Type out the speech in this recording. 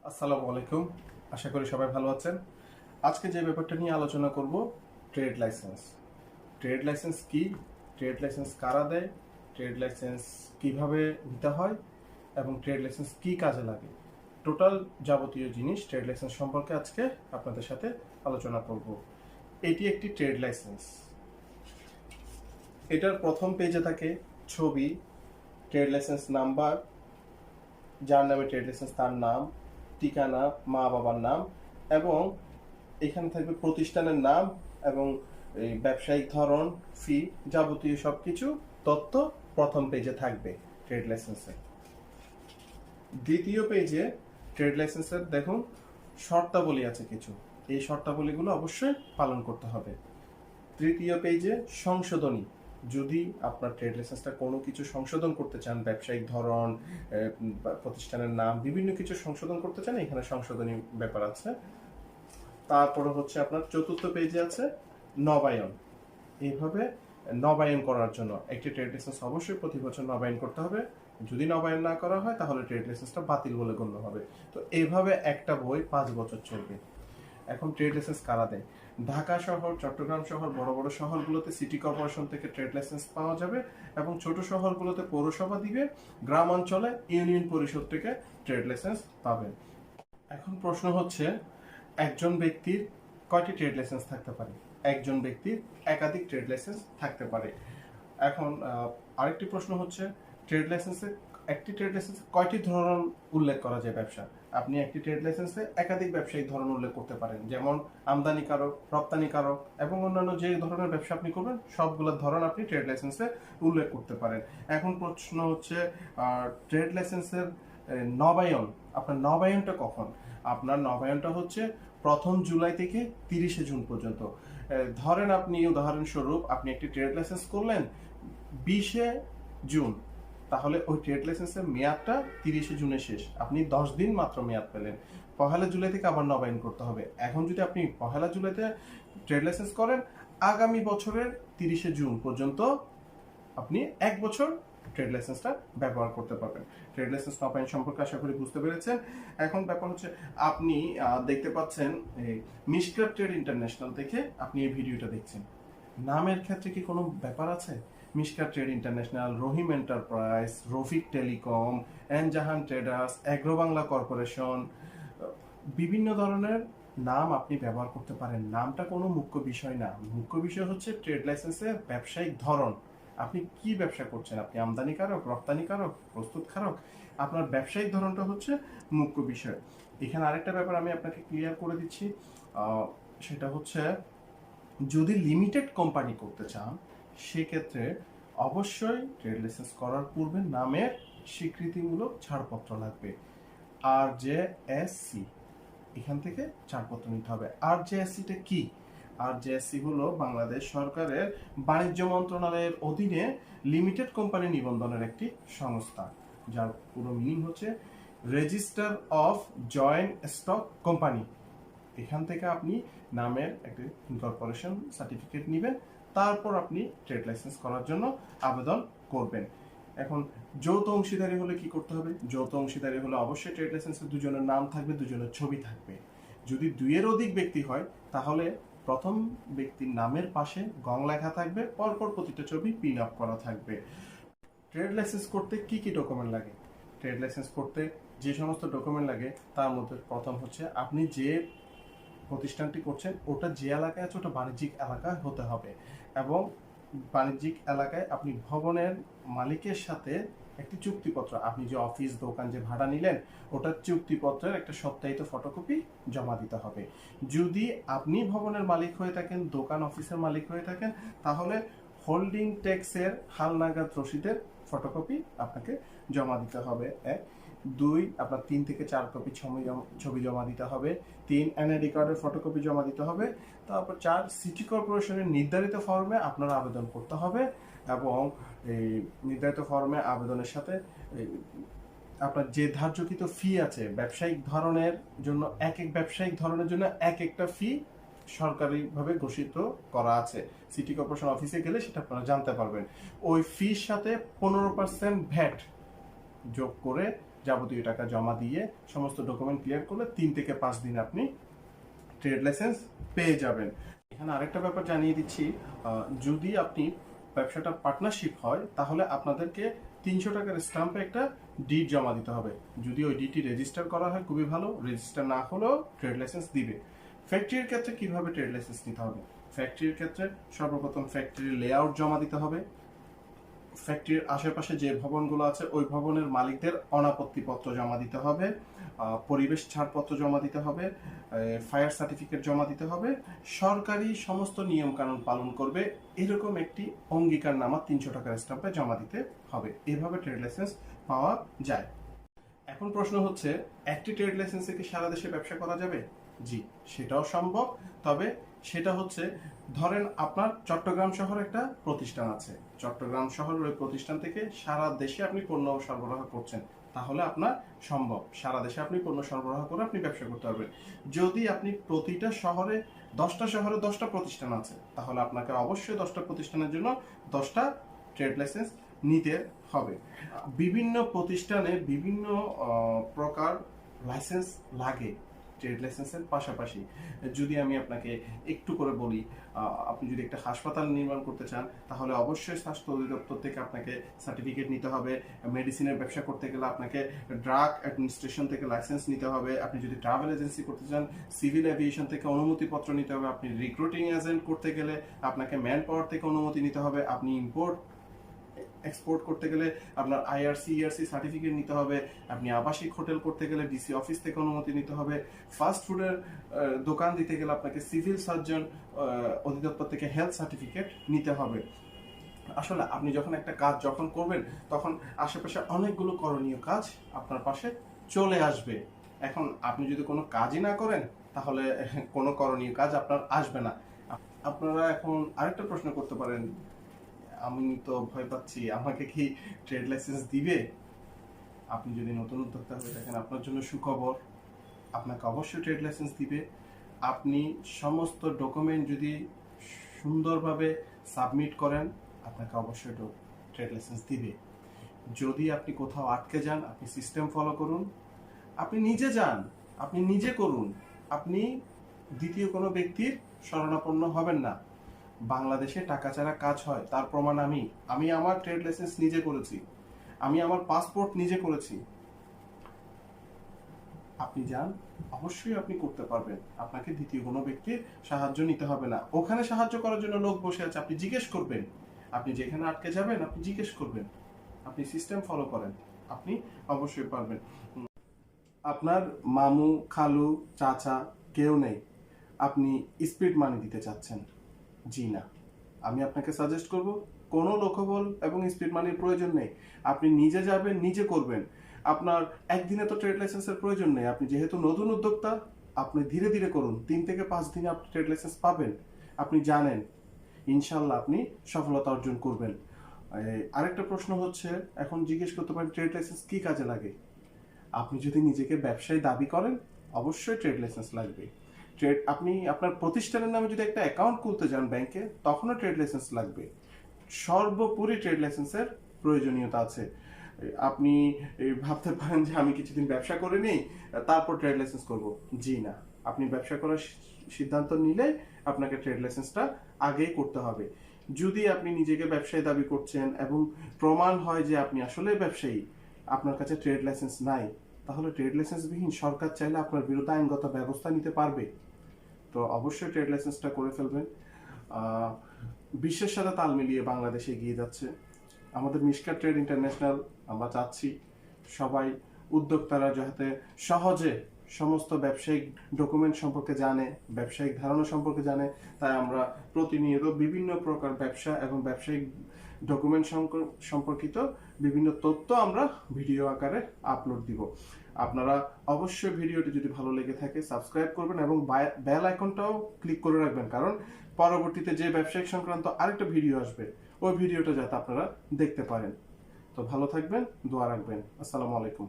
আসসালামু আলাইকুম। আশা করি সবাই ভালো আছেন। আজকে যে ব্যাপারটা নিয়ে আলোচনা করব, ট্রেড লাইসেন্স। ট্রেড লাইসেন্স কি? ট্রেড লাইসেন্স কারা দেয়? ট্রেড লাইসেন্স কিভাবে নিতে হয় এবং ট্রেড লাইসেন্স কি কাজে লাগে? টোটাল যাবতীয় জিনিস ট্রেড লাইসেন্স সম্পর্কে আজকে আপনাদের সাথে আলোচনা করব। এটি একটি ট্রেড লাইসেন্স। এটার প্রথম পেজে থাকে ছবি, ট্রেড লাইসেন্স নাম্বার, যার নামে ট্রেড লাইসেন্স তার নাম, ঠিকানা, মা বাবার নাম, এবং এখানে থাকবে প্রতিষ্ঠানের নাম এবং এই ব্যবসায়িক ধরন, ফি, যাবতীয় সবকিছু তথ্য প্রথম পেজে থাকবে ট্রেড লাইসেন্সে। দ্বিতীয় পেজে ট্রেড লাইসেন্সের দেখুন শর্তাবলী আছে কিছু, এই শর্তাবলীগুলো অবশ্যই পালন করতে হবে। তৃতীয় পেজে সংশোধনী, যদি আপনার ট্রেড লাইসেন্সটা কোনো কিছু সংশোধন করতে চান, ব্যবসায়িক ধরন, প্রতিষ্ঠানের নাম, বিভিন্ন কিছু সংশোধন করতে চান, এখানে সংশোধনী ব্যাপার আছে। তারপরে হচ্ছে আপনার চতুর্থ পেজে আছে নবায়ন। এইভাবে নবায়ন করার জন্য একটি ট্রেড লাইসেন্স অবশ্যই প্রতি বছর নবায়ন করতে হবে। যদি নবায়ন না করা হয় তাহলে ট্রেড লাইসেন্সটা বাতিল বলে গণ্য হবে। তো এইভাবে একটা বই 5 বছর চলবে। এখন ট্রেড লাইসেন্স কারা দেয়? ঢাকা শহর, চট্টগ্রাম শহর, বড় বড় শহরগুলোতে সিটি কর্পোরেশন থেকে ট্রেড লাইসেন্স পাওয়া যাবে এবং ছোট শহরগুলোতে পৌরসভা দিবে, গ্রাম অঞ্চলে ইউনিয়ন পরিষদ থেকে ট্রেড লাইসেন্স পাবেন। এখন প্রশ্ন হচ্ছে, একজন ব্যক্তির কয়টি ট্রেড লাইসেন্স থাকতে পারে? একজন ব্যক্তির একাধিক ট্রেড লাইসেন্স থাকতে পারে। এখন আরেকটি প্রশ্ন হচ্ছে, ট্রেড লাইসেন্সে একটি ট্রেড লাইসেন্সে কয়টি ধরন উল্লেখ করা যায় ব্যবসা? আপনি একটি ট্রেড লাইসেন্সে একাধিক ব্যবসায়িক ধরন উল্লেখ করতে পারেন, যেমন আমদানিকারক, রপ্তানিকারক এবং অন্যান্য যে ধরনের ব্যবসা আপনি করবেন সবগুলোর ধরন আপনি ট্রেড লাইসেন্সে উল্লেখ করতে পারেন। এখন প্রশ্ন হচ্ছে, ট্রেড লাইসেন্সের নবায়ন, আপনার নবায়নটা কখন? আপনার নবায়নটা হচ্ছে 1 জুলাই থেকে 30 জুন পর্যন্ত। ধরেন আপনি উদাহরণস্বরূপ আপনি একটি ট্রেড লাইসেন্স করলেন 20 জুন, তাহলে ওই ট্রেড লাইসেন্সের মেয়াদটা 30 জুনে শেষ, আপনি 10 দিন মাত্র মেয়াদ পেলেন। 1 জুলাই থেকে আবার নবায়ন করতে হবে। এখন যদি আপনি 1 জুলাইতে ট্রেড লাইসেন্স করেন, আগামী বছরের 30 জুন পর্যন্ত আপনি 1 বছর ট্রেড লাইসেন্সটা ব্যবহার করতে পারবেন। ট্রেড লাইসেন্স নবায়ন সম্পর্কে আশা করি বুঝতে পেরেছেন। এখন ব্যাপার হচ্ছে, আপনি দেখতে পাচ্ছেন মিশক্রাফট ট্রেড ইন্টারন্যাশনাল থেকে আপনি এই ভিডিওটা দেখছেন। নামের ক্ষেত্রে কি কোনো ব্যাপার আছে? মিশক্রাফট ট্রেড ইন্টারন্যাশনাল, রহিম এন্টারপ্রাইজ, রফিক টেলিকম, এন জাহান ট্রেডার্স, অ্যাগ্রো বাংলা কর্পোরেশন, বিভিন্ন ধরনের নাম আপনি ব্যবহার করতে পারেন। নামটা কোনো মুখ্য বিষয় না, মুখ্য বিষয় হচ্ছে ট্রেড লাইসেন্সের ব্যবসায়িক ধরন। আপনি কি ব্যবসা করছেন? আপনি আমদানিকারক, রপ্তানিকারক, প্রস্তুতকারক? আপনার ব্যবসায়িক ধরনটা হচ্ছে মুখ্য বিষয়। এখানে আরেকটা ব্যাপার আমি আপনাকে ক্লিয়ার করে দিচ্ছি, সেটা হচ্ছে, যদি লিমিটেড কোম্পানি করতে চান সেক্ষেত্রে অবশ্যই ট্রেড লাইসেন্স করার পূর্বে নামের স্বীকৃতিমূলক ছাড়পত্র লাগবে। আর জে এস সি, এখান থেকে ছাড়পত্র নিতে হবে। আর জে এস সিটা কি? আর জে এস সি হলো বাংলাদেশ সরকারের বাণিজ্য মন্ত্রণালয়ের অধীনে লিমিটেড কোম্পানি নিবন্ধনের একটি সংস্থা, যার পুরো মিনিং হচ্ছে register of joint stock company. এখান থেকে আপনি নামের একটি ইনকর্পোরেশন সার্টিফিকেট নেবেন, তারপর আপনি ট্রেড লাইসেন্স করার জন্য আবেদন করবেন। এখন যৌথ অংশীদারি হলে কি করতে হবে? যৌথ অংশীদারি হলে অবশ্যই ট্রেড লাইসেন্সে দুজনের নাম থাকবে, দুজনের ছবি থাকবে। যদি 2-এর অধিক ব্যক্তি হয় তাহলে প্রথম ব্যক্তির নামের পাশে গং লেখা থাকবে, পরপর প্রতিটা ছবি পিন আপ করা থাকবে। ট্রেড লাইসেন্স করতে কি কি ডকুমেন্ট লাগে? ট্রেড লাইসেন্স করতে যে সমস্ত ডকুমেন্ট লাগে তার মধ্যে প্রথম হচ্ছে, আপনি যে প্রতিষ্ঠানটি করছেন ওটা যে এলাকায় আছে ওটা বাণিজ্যিক এলাকায় হতে হবে, এবং বাণিজ্যিক এলাকায় আপনি ভবনের মালিকের সাথে একটি চুক্তিপত্র, আপনি যে অফিস দোকান যে ভাড়া নিলেন ওটার চুক্তিপত্রের একটা সত্যায়িত ফটোকপি জমা দিতে হবে। যদি আপনি ভবনের মালিক হয়ে থাকেন, দোকান অফিসের মালিক হয়ে থাকেন, তাহলে হোল্ডিং ট্যাক্সের হালনাগাদ রসিদের ফটোকপি আপনাকে জমা দিতে হবে। 2, আপনার 3 থেকে 4 কপি ছবি জমা দিতে হবে। 3, এনআইডি কার্ডের ফটোকপি জমা দিতে হবে। তারপর 4, সিটি কর্পোরেশনের নির্ধারিত ফর্মে আপনার আবেদন করতে হবে, এবং এই নির্ধারিত ফর্মে আবেদনের সাথে আপনার যে ধার্যকৃত ফি আছে ব্যবসায়িক ধরনের জন্য, এক এক ব্যবসায়িক ধরনের জন্য এক একটা ফি সরকারিভাবে ঘোষিত করা আছে। সিটি কর্পোরেশন অফিসে গেলে সেটা আপনারা জানতে পারবেন। ওই ফির সাথে 15% ভ্যাট যোগ করে যাবতীয় টাকা জমা দিয়ে সমস্ত ডকুমেন্ট ক্লিয়ার করলে 3 থেকে 5 দিন আপনি ট্রেড লাইসেন্স পেয়ে যাবেন। এখানে আরেকটা ব্যাপার জানিয়ে দিচ্ছি, যদি আপনি ব্যবসাটা পার্টনারশিপ হয় তাহলে আপনাদেরকে 300 টাকার স্ট্যাম্পে একটা ডিড জমা দিতে হবে। যদি ওই ডিডটি রেজিস্টার করা হয় খুবই ভালো, রেজিস্টার না হলেও ট্রেড লাইসেন্স দিবে। ফ্যাক্টরির ক্ষেত্রে কিভাবে ট্রেড লাইসেন্স নিতে হবে? ফ্যাক্টরির ক্ষেত্রে সর্বপ্রথম ফ্যাক্টরির লেআউট জমা দিতে হবে। ফ্যাক্টরির আশেপাশে যে ভবনগুলো আছে ওই ভবনের মালিকদের অনাপত্তিপত্র জমা দিতে হবে, পরিবেশ ছাড়পত্র জমা দিতে হবে, ফায়ার সার্টিফিকেট জমা দিতে হবে, সরকারি সমস্ত নিয়ম কানুন পালন করবে এরকম একটি অঙ্গীকারনামা 300 টাকার স্ট্যাম্পে জমা দিতে হবে। এভাবে ট্রেড লাইসেন্স পাওয়া যায়। এখন প্রশ্ন হচ্ছে, একটি ট্রেড লাইসেন্সে কি সারা দেশে ব্যবসা করা যাবে? জি, সেটাও সম্ভব। তবে সেটা হচ্ছে, ধরেন আপনার চট্টগ্রাম শহরে একটা প্রতিষ্ঠান আছে, চট্টগ্রাম শহরের ওই প্রতিষ্ঠান থেকে সারা দেশে আপনি পণ্য সরবরাহ করছেন, তাহলে আপনার সম্ভব সারা দেশে আপনি পণ্য সরবরাহ করে আপনি ব্যবসা করতে পারবেন। যদি আপনি প্রতিটা শহরে 10টা শহরে 10টা প্রতিষ্ঠান আছে, তাহলে আপনাকে অবশ্যই 10টা প্রতিষ্ঠানের জন্য 10টা ট্রেড লাইসেন্স নিতে হবে। বিভিন্ন প্রতিষ্ঠানে বিভিন্ন প্রকার লাইসেন্স লাগে ট্রেড লাইসেন্সের পাশাপাশি। যদি আমি আপনাকে একটু করে বলি, আপনি যদি একটা হাসপাতাল নির্মাণ করতে চান তাহলে অবশ্যই স্বাস্থ্য অধিদপ্তর থেকে আপনাকে সার্টিফিকেট নিতে হবে। মেডিসিনের ব্যবসা করতে গেলে আপনাকে ড্রাগ অ্যাডমিনিস্ট্রেশন থেকে লাইসেন্স নিতে হবে। আপনি যদি ট্রাভেল এজেন্সি করতে চান সিভিল এভিয়েশন থেকে অনুমতিপত্র নিতে হবে। আপনি রিক্রুটিং এজেন্ট করতে গেলে আপনাকে ম্যান পাওয়ার থেকে অনুমতি নিতে হবে। আপনি ইম্পোর্ট এক্সপোর্ট করতে গেলে আপনার আইআরসি ইআরসি সার্টিফিকেট নিতে হবে। আপনি আবাসিক হোটেল করতে গেলে ডিসি অফিস থেকে অনুমতি নিতে হবে। ফাস্ট ফুডের দোকান দিতে গেলে আপনাকে সিভিল সার্জন অধিদপ্তর থেকে হেলথ সার্টিফিকেট নিতে হবে। আসলে আপনি যখন একটা কাজ যখন করবেন তখন আশেপাশে অনেকগুলো করণীয় কাজ আপনার পাশে চলে আসবে। এখন আপনি যদি কোনো কাজই না করেন তাহলে কোনো করণীয় কাজ আপনার আসবে না। আপনারা এখন আরেকটা প্রশ্ন করতে পারেন, আমি তো ভয় পাচ্ছি, আমাকে কি ট্রেড লাইসেন্স দিবে? আপনি যদি নতুন উদ্যোক্তা হয়ে থাকেন আপনার জন্য সুখবর, আপনাকে অবশ্যই ট্রেড লাইসেন্স দিবে। আপনি সমস্ত ডকুমেন্ট যদি সুন্দরভাবে সাবমিট করেন আপনাকে অবশ্যই ট্রেড লাইসেন্স দিবে। যদি আপনি কোথাও আটকে যান, আপনি সিস্টেম ফলো করুন, আপনি নিজে যান, আপনি নিজে করুন, আপনি দ্বিতীয় কোনো ব্যক্তির শরণাপন্ন হবেন না। বাংলাদেশে টাকা ছাড়া কাজ হয় তার প্রমাণ আমি আমার ট্রেড লাইসেন্স নিজে করেছি, আমি আমার পাসপোর্ট নিজে করেছি। আপনি যান, অবশ্যই আপনি করতে পারবেন। আপনাকে দ্বিতীয় কোনো ব্যক্তির সাহায্য নিতে হবে না। ওখানে সাহায্য করার জন্য লোক বসে আছে, আপনি জিজ্ঞেস করবেন। আপনি যেখানে আটকে যাবেন আপনি জিজ্ঞেস করবেন, আপনি সিস্টেম ফলো করেন, আপনি অবশ্যই পারবেন। আপনার মামু খালু চাচা কেউ নেই, আপনি স্পিড মানি দিতে চাচ্ছেন, জি না, আমি আপনাকে সাজেস্ট করব কোনো লোকবল এবং স্পিড মানির প্রয়োজন নেই। আপনি নিজে যাবেন, নিজে করবেন। আপনার একদিনে তো ট্রেড লাইসেন্সের প্রয়োজন নেই। আপনি যেহেতু নতুন উদ্যোক্তা, আপনি ধীরে ধীরে করুন। 3 থেকে 5 দিনে আপনি ট্রেড লাইসেন্স পাবেন। আপনি জানেন ইনশাল্লাহ আপনি সফলতা অর্জন করবেন। আরেকটা প্রশ্ন হচ্ছে, এখন জিজ্ঞেস করতে পারেন ট্রেড লাইসেন্স কি কাজে লাগে? আপনি যদি নিজেকে ব্যবসায়ী দাবি করেন অবশ্যই ট্রেড লাইসেন্স লাগবে। আপনি আপনার প্রতিষ্ঠানের নামে যদি একটা অ্যাকাউন্ট খুলতে যান ব্যাংকে তখনও ট্রেড লাইসেন্স লাগবে। সর্বোপরি ট্রেড লাইসেন্সের প্রয়োজনীয়তা আছে। আপনি ভাবতে পারেন যে আমি কিছুদিন ব্যবসা করে নেই তারপর ট্রেড লাইসেন্স করব, জি না। আপনি ব্যবসা করার সিদ্ধান্ত নিলে আপনাকে ট্রেড লাইসেন্সটা আগেই করতে হবে। যদি আপনি নিজেকে ব্যবসায়ী দাবি করছেন এবং প্রমাণ হয় যে আপনি আসলে ব্যবসায়ী, আপনার কাছে ট্রেড লাইসেন্স নাই, তাহলে ট্রেড লাইসেন্সবিহীন সরকার চাইলে আপনার বিরুদ্ধে আইনগত ব্যবস্থা নিতে পারবে। তো অবশ্যই ট্রেড লাইসেন্সটা করে ফেলবেন। বিশ্বের সাথে তাল মিলিয়ে বাংলাদেশে এগিয়ে যাচ্ছে আমাদের মিশকাত ট্রেড ইন্টারন্যাশনাল। আমরা চাচ্ছি সবাই উদ্যোক্তারা যাতে সহজে সমস্ত ব্যবসায়িক ডকুমেন্ট সম্পর্কে জানে, ব্যবসায়িক ধারণা সম্পর্কে জানে। তাই আমরা প্রতিনিয়ত বিভিন্ন প্রকার ব্যবসা এবং ব্যবসায়িক ডকুমেন্ট সম্পর্কিত বিভিন্ন তথ্য আমরা ভিডিও আকারে আপলোড দিব। আপনারা অবশ্যই ভিডিওটি যদি ভালো লেগে থাকে সাবস্ক্রাইব করবেন এবং বেল আইকনটাও ক্লিক করে রাখবেন, কারণ পরবর্তীতে যে ব্যবসায়িক সংক্রান্ত আরেকটা ভিডিও আসবে ওই ভিডিওটা যাতে আপনারা দেখতে পারেন। তো ভালো থাকবেন, দোয়া রাখবেন। আসসালামু আলাইকুম।